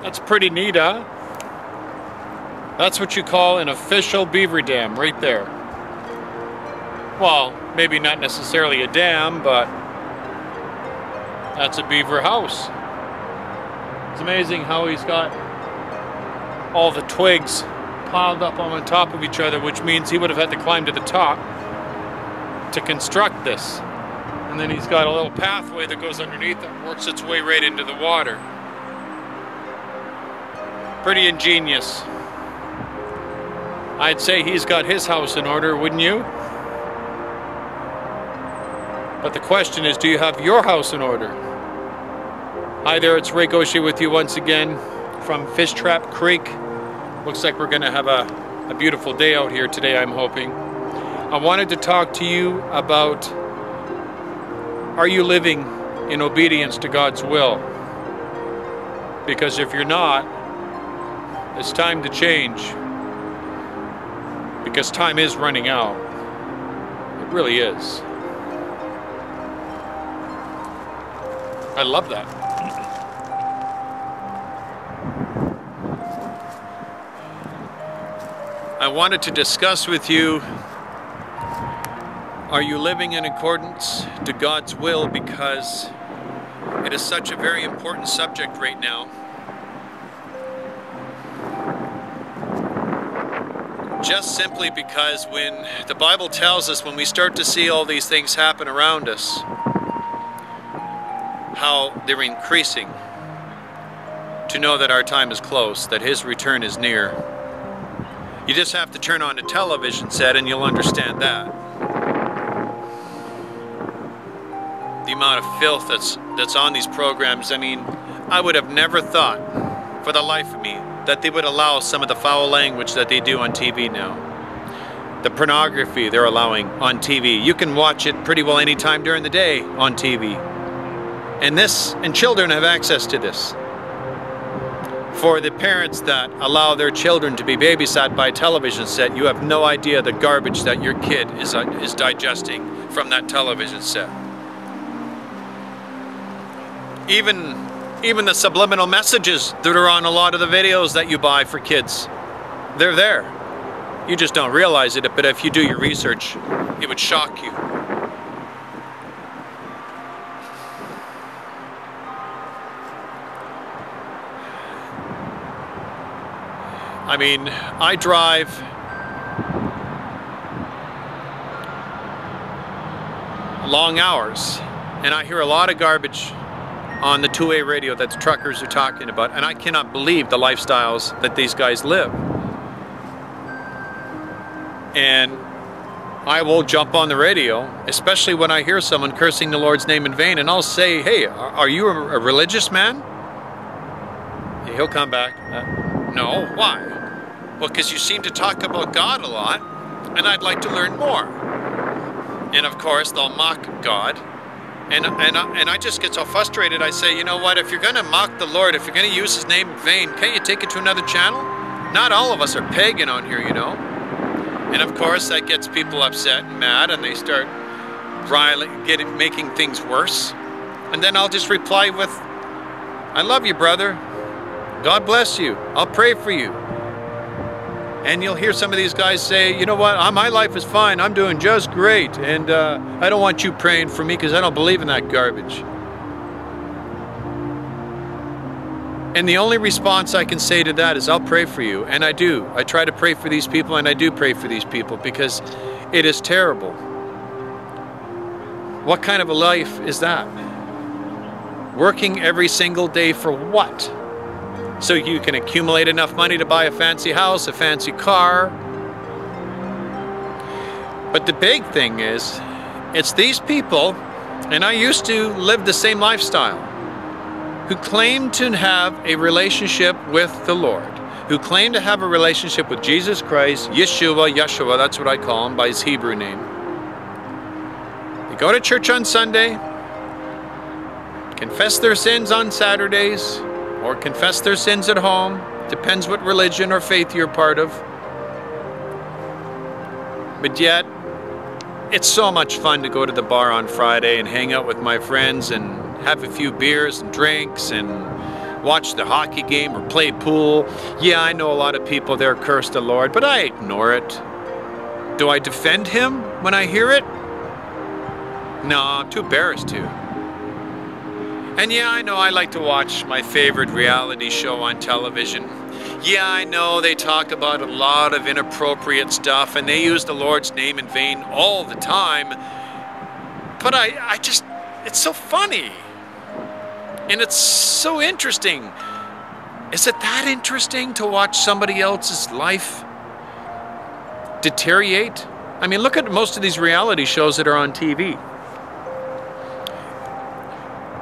That's pretty neat, huh? That's what you call an official beaver dam right there. Well, maybe not necessarily a dam, but that's a beaver house. It's amazing how he's got all the twigs piled up on top of each other, which means he would have had to climb to the top to construct this. And then he's got a little pathway that goes underneath that works its way right into the water. Pretty ingenious. I'd say he's got his house in order, wouldn't you? But the question is, do you have your house in order? Hi there, it's Ray Gaucher with you once again from Fish Trap Creek. Looks like we're gonna have a beautiful day out here today, I'm hoping. I wanted to talk to you about, are you living in obedience to God's will? Because if you're not, it's time to change. Because time is running out. It really is. I love that. I wanted to discuss with you, are you living in accordance to God's will? Because it is such a very important subject right now. Just simply because when the Bible tells us, when we start to see all these things happen around us, how they're increasing, to know that our time is close, that His return is near. You just have to turn on a television set and you'll understand that. The amount of filth that's on these programs, I mean, I would have never thought, for the life of me, that they would allow some of the foul language that they do on TV now. The pornography they're allowing on TV. You can watch it pretty well any time during the day on TV. And children have access to this. For the parents that allow their children to be babysat by a television set, you have no idea the garbage that your kid is digesting from that television set. Even the subliminal messages that are on a lot of the videos that you buy for kids, they're there. You just don't realize it, but if you do your research, it would shock you. I mean, I drive long hours, and I hear a lot of garbage on the two-way radio that the truckers are talking about, and I cannot believe the lifestyles that these guys live. And I will jump on the radio, especially when I hear someone cursing the Lord's name in vain, and I'll say, hey, are you a religious man? He'll come back, no, why? Well, because you seem to talk about God a lot, and I'd like to learn more. And of course, they'll mock God. And I just get so frustrated, I say, you know what, if you're going to mock the Lord, if you're going to use His name in vain, can't you take it to another channel? Not all of us are pagan on here, you know. And of course, that gets people upset and mad, and they start making things worse. And then I'll just reply with, I love you, brother. God bless you. I'll pray for you. And you'll hear some of these guys say, you know what, my life is fine, I'm doing just great, and I don't want you praying for me because I don't believe in that garbage. And the only response I can say to that is, I'll pray for you, and I do. I try to pray for these people, and I do pray for these people because it is terrible. What kind of a life is that? Working every single day for what? So you can accumulate enough money to buy a fancy house, a fancy car. But the big thing is, it's these people, and I used to live the same lifestyle, who claim to have a relationship with the Lord, who claim to have a relationship with Jesus Christ, Yeshua, that's what I call him by his Hebrew name. They go to church on Sunday, confess their sins on Saturdays, or confess their sins at home, depends what religion or faith you're part of. But yet, it's so much fun to go to the bar on Friday and hang out with my friends and have a few beers and drinks and watch the hockey game or play pool. Yeah, I know a lot of people there curse the Lord, but I ignore it. Do I defend him when I hear it? No, I'm too embarrassed to. And yeah, I know I like to watch my favorite reality show on television. Yeah, I know they talk about a lot of inappropriate stuff and they use the Lord's name in vain all the time. But I just, it's so funny. And it's so interesting. Is it that interesting to watch somebody else's life deteriorate? I mean, look at most of these reality shows that are on TV.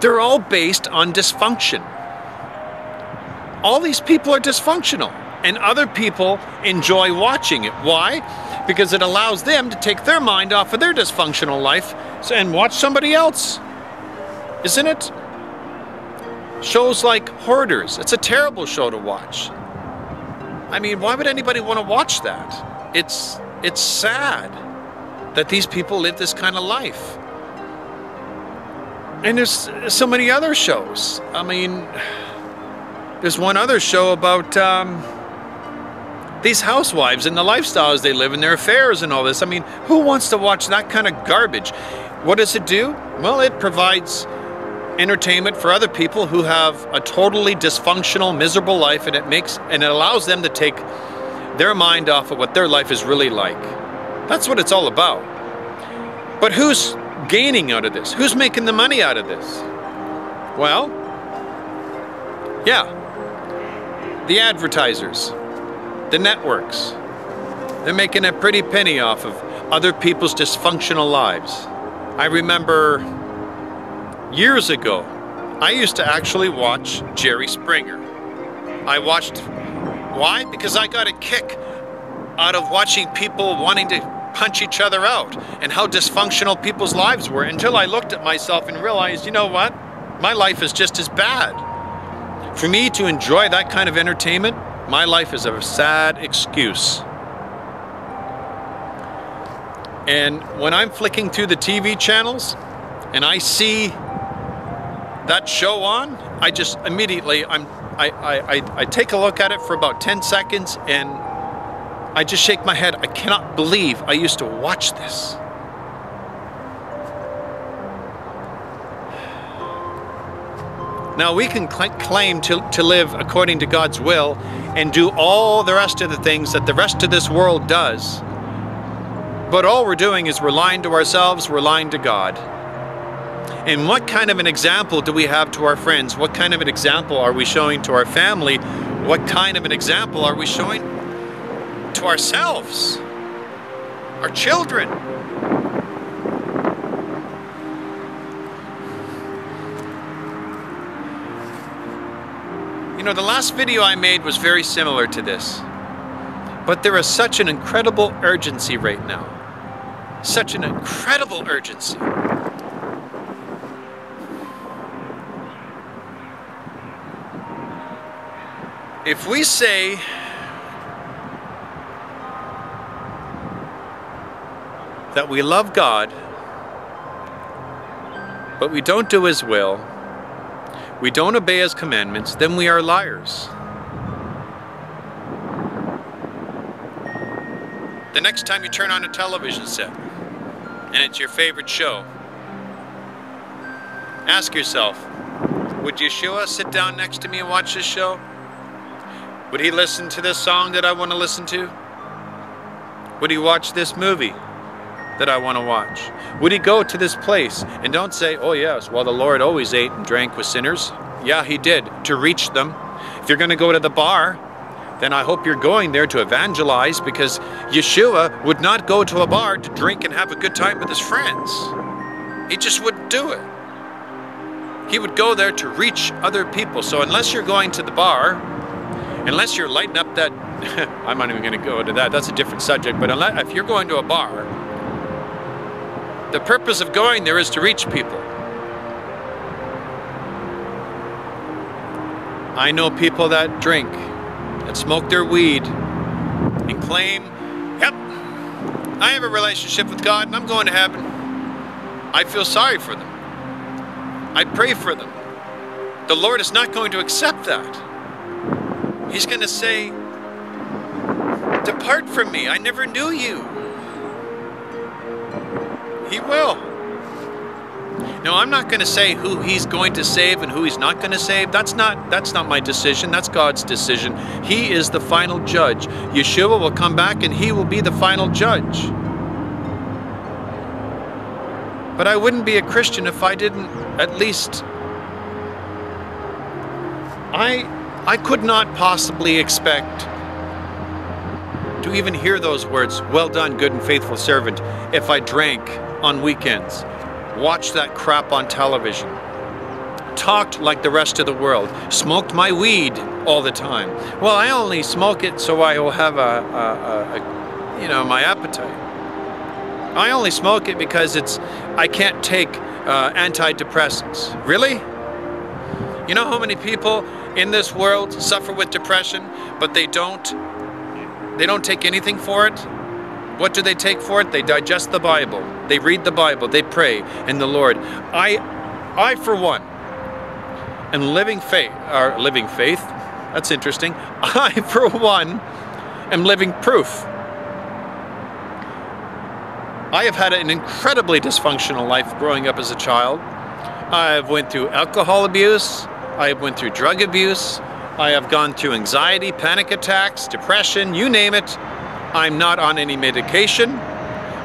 They're all based on dysfunction. All these people are dysfunctional, and other people enjoy watching it. Why? Because it allows them to take their mind off of their dysfunctional life and watch somebody else. Isn't it? Shows like Hoarders. It's a terrible show to watch. I mean, why would anybody want to watch that? It's sad that these people live this kind of life. And there's so many other shows. I mean, there's one other show about these housewives and the lifestyles they live and their affairs and all this. I mean, who wants to watch that kind of garbage? What does it do? Well, it provides entertainment for other people who have a totally dysfunctional, miserable life, and it allows them to take their mind off of what their life is really like. That's what it's all about. But who's gaining out of this? Who's making the money out of this? Well, yeah, the advertisers, the networks. They're making a pretty penny off of other people's dysfunctional lives. I remember years ago, I used to actually watch Jerry Springer. I watched, why? Because I got a kick out of watching people wanting to punch each other out and how dysfunctional people's lives were, until I looked at myself and realized, you know what? My life is just as bad. For me to enjoy that kind of entertainment, my life is a sad excuse. And when I'm flicking through the TV channels and I see that show on, I just immediately, I take a look at it for about 10 seconds and I just shake my head. I cannot believe I used to watch this. Now we can claim to live according to God's will and do all the rest of the things that the rest of this world does. But all we're doing is we're lying to ourselves, we're lying to God. And what kind of an example do we have to our friends? What kind of an example are we showing to our family? What kind of an example are we showing to ourselves, our children? You know, the last video I made was very similar to this, but there is such an incredible urgency right now. Such an incredible urgency. If we say that we love God, but we don't do His will, we don't obey His commandments, then we are liars. The next time you turn on a television set and it's your favorite show, ask yourself, would Yeshua sit down next to me and watch this show? Would he listen to this song that I want to listen to? Would he watch this movie that I want to watch? Would he go to this place? And don't say, oh yes, well the Lord always ate and drank with sinners. Yeah, he did, to reach them. If you're going to go to the bar, then I hope you're going there to evangelize, because Yeshua would not go to a bar to drink and have a good time with his friends. He just wouldn't do it. He would go there to reach other people. So unless you're going to the bar, unless you're lighting up that, I'm not even going to go into that, that's a different subject, but if you're going to a bar, the purpose of going there is to reach people. I know people that drink, that smoke their weed, and claim, yep, I have a relationship with God and I'm going to heaven. I feel sorry for them. I pray for them. The Lord is not going to accept that. He's going to say, depart from me, I never knew you. He will. Now, I'm not going to say who he's going to save and who he's not going to save. That's not my decision. That's God's decision. He is the final judge. Yeshua will come back and he will be the final judge. But I wouldn't be a Christian if I didn't at least... I could not possibly expect to even hear those words, well done, good and faithful servant, if I drank on weekends, watched that crap on television, talked like the rest of the world, smoked my weed all the time. Well, I only smoke it so I will have my appetite. I only smoke it because I can't take antidepressants. Really? You know how many people in this world suffer with depression, but they don't take anything for it? What do they take for it? They digest the Bible. They read the Bible. They pray in the Lord. I for one, am living faith. That's interesting. I for one am living proof. I have had an incredibly dysfunctional life growing up as a child. I've went through alcohol abuse. I have went through drug abuse. I have gone through anxiety, panic attacks, depression, you name it. I'm not on any medication.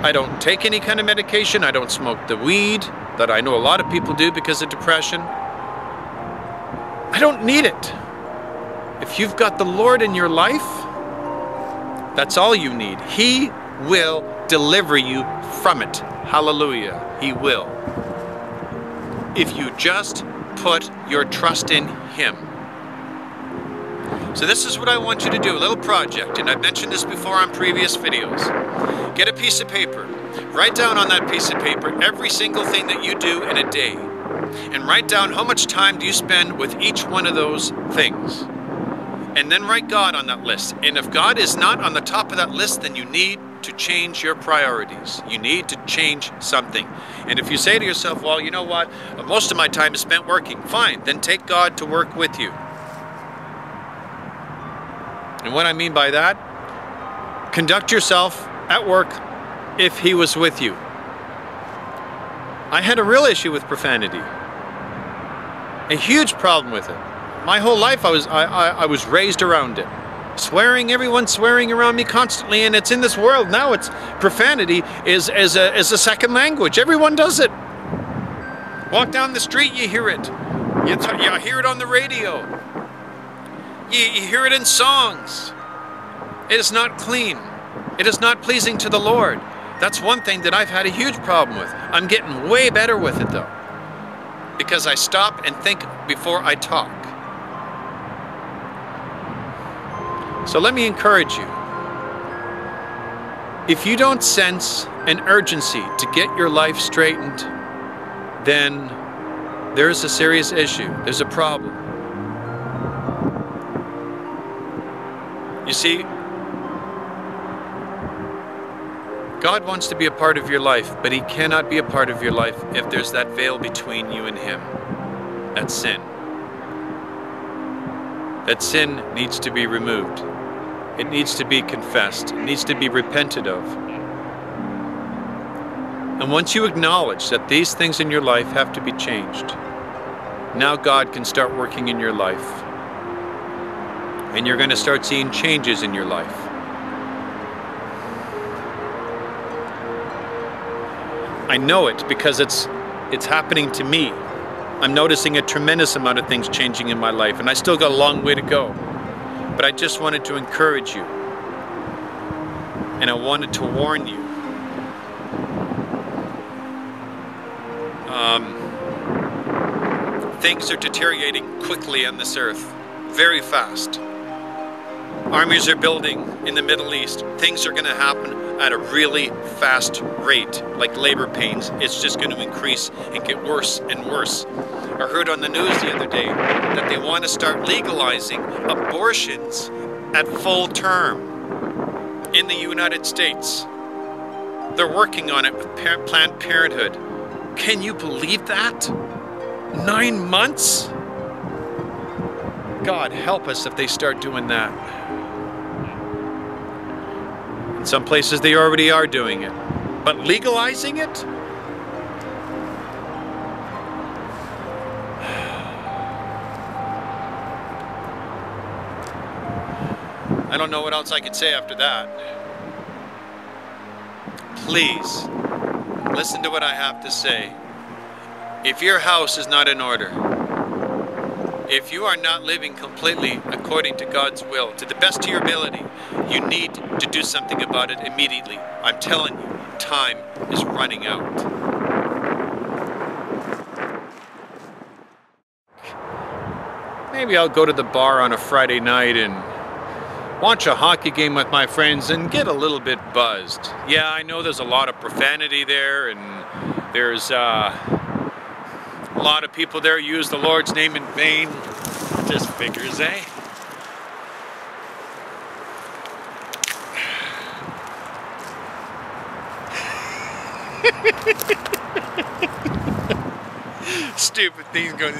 I don't take any kind of medication. I don't smoke the weed that I know a lot of people do because of depression. I don't need it. If you've got the Lord in your life, that's all you need. He will deliver you from it. Hallelujah. He will. If you just put your trust in Him. So this is what I want you to do, a little project, and I've mentioned this before on previous videos. Get a piece of paper. Write down on that piece of paper every single thing that you do in a day. And write down how much time do you spend with each one of those things. And then write God on that list. And if God is not on the top of that list, then you need to change your priorities. You need to change something. And if you say to yourself, well, you know what, most of my time is spent working, fine, then take God to work with you. And what I mean by that, conduct yourself at work if He was with you. I had a real issue with profanity. A huge problem with it. My whole life I was raised around it. Swearing, everyone's swearing around me constantly, and it's in this world now. It's profanity is a second language. Everyone does it. Walk down the street, you hear it. You hear it on the radio. You hear it in songs. It is not clean. It is not pleasing to the Lord. That's one thing that I've had a huge problem with. I'm getting way better with it though, because I stop and think before I talk. So let me encourage you. If you don't sense an urgency to get your life straightened, then there's a serious issue. There's a problem. You see, God wants to be a part of your life, but He cannot be a part of your life if there's that veil between you and Him. That's sin. That sin needs to be removed. It needs to be confessed. It needs to be repented of. And once you acknowledge that these things in your life have to be changed, now God can start working in your life. And you're going to start seeing changes in your life. I know it because it's happening to me. I'm noticing a tremendous amount of things changing in my life, and I still got a long way to go. But I just wanted to encourage you, and I wanted to warn you. Things are deteriorating quickly on this earth, very fast. Armies are building in the Middle East. Things are going to happen at a really fast rate, like labor pains. It's just going to increase and get worse and worse. I heard on the news the other day that they want to start legalizing abortions at full term in the United States. They're working on it with Planned Parenthood. Can you believe that? 9 months? God help us if they start doing that. In some places they already are doing it. But legalizing it? I don't know what else I could say after that. Please, listen to what I have to say. If your house is not in order, if you are not living completely according to God's will, to the best of your ability, you need to do something about it immediately. I'm telling you, time is running out. Maybe I'll go to the bar on a Friday night and watch a hockey game with my friends and get a little bit buzzed. Yeah, I know there's a lot of profanity there, and there's a lot of people there use the Lord's name in vain. Just figures, eh? Stupid things going.